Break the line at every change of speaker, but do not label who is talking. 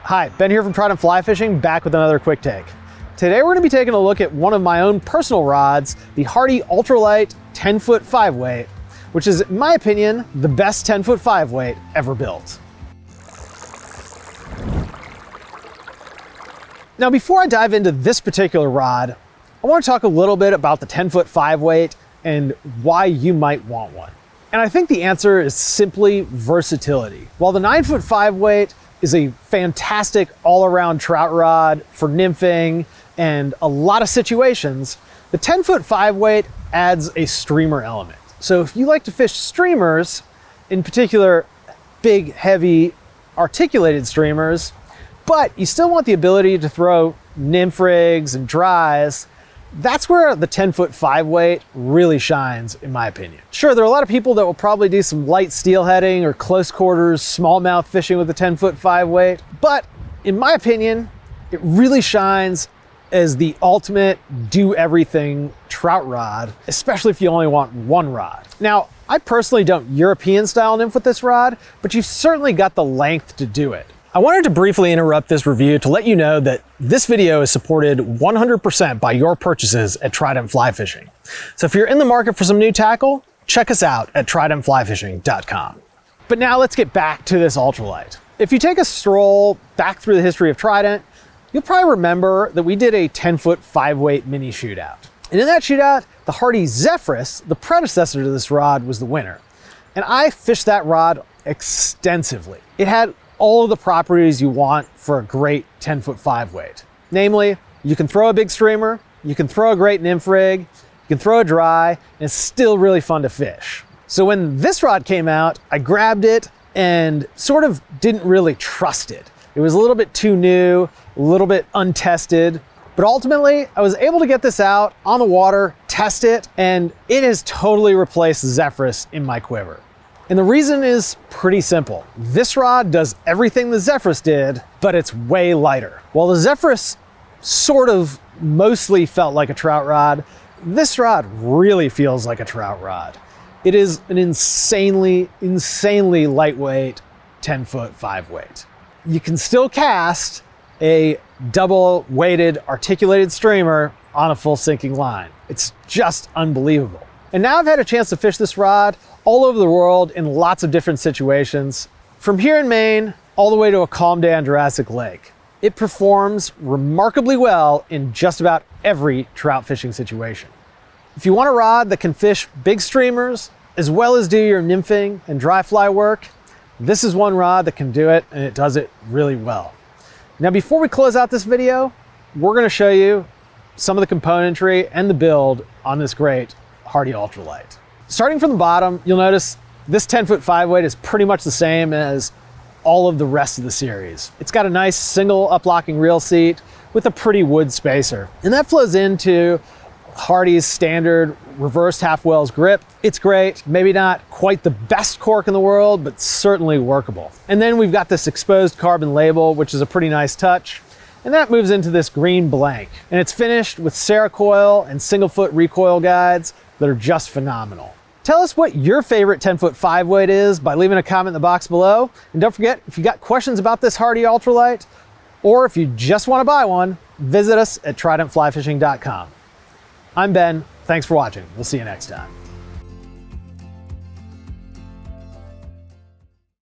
Hi, Ben here from Trident Fly Fishing, back with another quick take. Today we're going to be taking a look at one of my own personal rods, the Hardy Ultralite 10-foot 5-weight, which is, in my opinion, the best 10-foot 5-weight ever built. Now, before I dive into this particular rod, I want to talk a little bit about the 10-foot 5-weight and why you might want one. And I think the answer is simply versatility. While the 9-foot 5-weight is a fantastic all-around trout rod for nymphing and a lot of situations, the 10-foot 5-weight adds a streamer element. So if you like to fish streamers, in particular big, heavy, articulated streamers, but you still want the ability to throw nymph rigs and dries, that's where the 10-foot 5-weight really shines, in my opinion. Sure, there are a lot of people that will probably do some light steelheading or close quarters, smallmouth fishing with the 10-foot 5-weight, but in my opinion, it really shines as the ultimate do-everything trout rod, especially if you only want one rod. Now, I personally don't European style nymph with this rod, but you've certainly got the length to do it. I wanted to briefly interrupt this review to let you know that this video is supported 100% by your purchases at Trident Fly Fishing. So if you're in the market for some new tackle, check us out at tridentflyfishing.com. But now let's get back to this ultralight. If you take a stroll back through the history of Trident, you'll probably remember that we did a 10-foot 5-weight mini shootout. And in that shootout, the Hardy Zephyrus, the predecessor to this rod, was the winner. And I fished that rod extensively. It had all of the properties you want for a great 10-foot 5-weight. Namely, you can throw a big streamer, you can throw a great nymph rig, you can throw a dry, and it's still really fun to fish. So when this rod came out, I grabbed it and sort of didn't really trust it. It was a little bit too new, a little bit untested, but ultimately I was able to get this out on the water, test it, and it has totally replaced the Zephyrus in my quiver. And the reason is pretty simple. This rod does everything the Zephyrus did, but it's way lighter. While the Zephyrus sort of mostly felt like a trout rod, this rod really feels like a trout rod. It is an insanely lightweight 10-foot 5-weight. You can still cast a double-weighted articulated streamer on a full sinking line. It's just unbelievable. And now I've had a chance to fish this rod all over the world in lots of different situations, from here in Maine all the way to a calm day on Jurassic Lake. It performs remarkably well in just about every trout fishing situation. If you want a rod that can fish big streamers as well as do your nymphing and dry fly work, this is one rod that can do it, and it does it really well. Now, before we close out this video, we're going to show you some of the componentry and the build on this great Hardy Ultralite. Starting from the bottom, you'll notice this 10-foot 5-weight is pretty much the same as all of the rest of the series. It's got a nice single up-locking reel seat with a pretty wood spacer. And that flows into Hardy's standard reversed half-wells grip. It's great, maybe not quite the best cork in the world, but certainly workable. And then we've got this exposed carbon label, which is a pretty nice touch. And that moves into this green blank. And it's finished with Cerakoil and single-foot recoil guides that are just phenomenal. Tell us what your favorite 10-foot 5-weight is by leaving a comment in the box below. And don't forget, if you got questions about this Hardy Ultralite, or if you just want to buy one, visit us at tridentflyfishing.com. I'm Ben. Thanks for watching. We'll see you next time.